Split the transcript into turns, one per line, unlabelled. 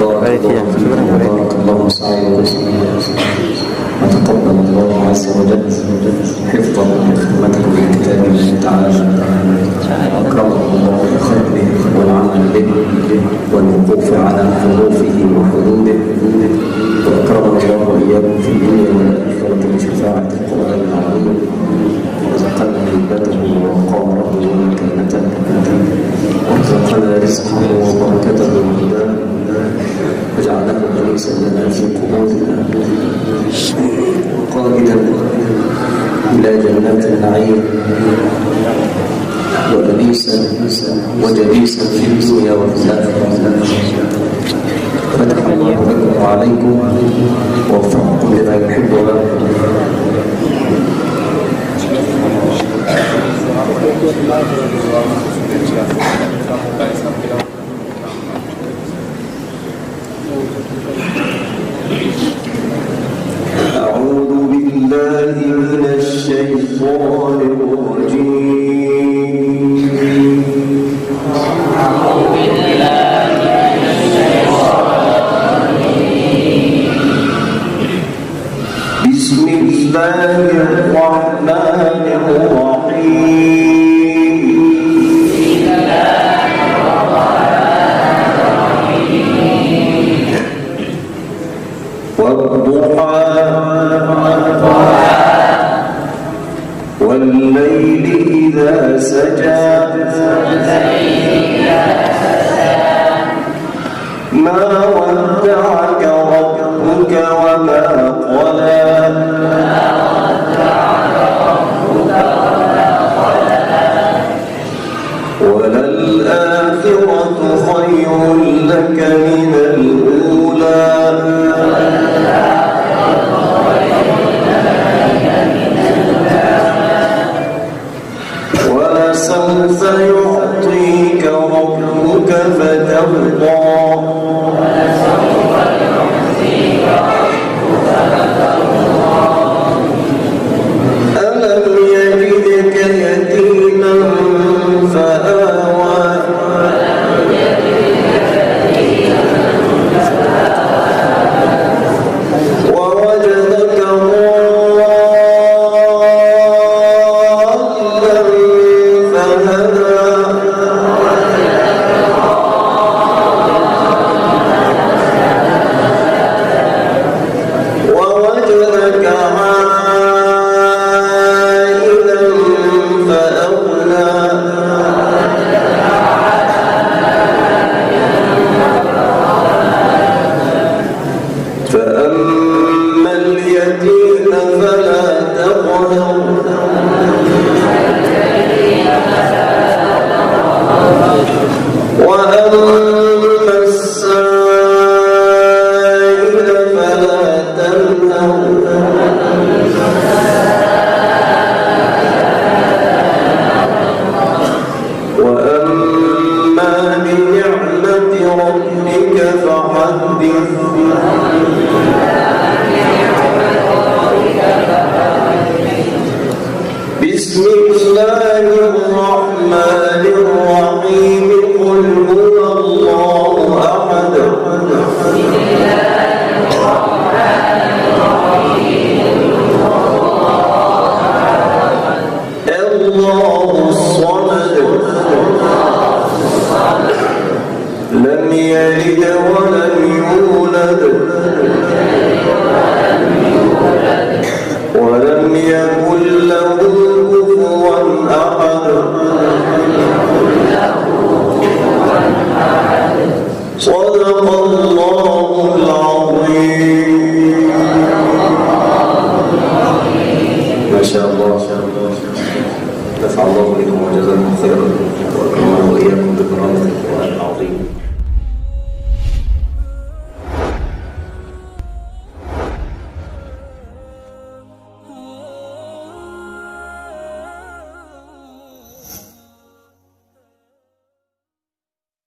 بارك الله سعيكم وتقبل الله عز وجل حفظا وخدمتكم لكتاب الله تعالى، وأكرمكم الله بخيره والعمل به والوقوف على حروفه وحدوده، وأكرمنا الله وإياكم في الدنيا والآخرة بشفاعة القرآن العظيم، ورزقنا هيبته ووقاره ومكانته، وارزقنا رزقه وبركته وهداه، وجعله أنيسا لنا في قبورنا وقائدا إلى جنات النعيم، وأنيسا وجليسا في الدنيا وفي الآخرة. فتح الله لكم وعليكم ووفقكم لما يحب ويرضى. أعوذ بالله من الشيطان الرجيم. بسم الله الرحمن الرحيم. والضحى والليل إذا سجى ما ودعك ربك وما قلى وللآخرة خير لك من الأولى ولسوف يعطيك ربك فترضى ألم يجدك يتيما فآوى ووجدك ضالا فهدى ووجدك عائلا فأغنى فأما اليتيم فلا تقهر وأما السائل فلا تنهر وأما بنعمة ربك فحدث بسم الله الرحمن الرحيم. قل هو الله أحد الله الصمد لم يلد ولم يولد ولم يكن له كفوا أحد. صدق الله العظيم. ما شاء الله. نفع الله بكم وجزاكم خيرا، وأكرمنا وإياكم بكرامة القرآن العظيم.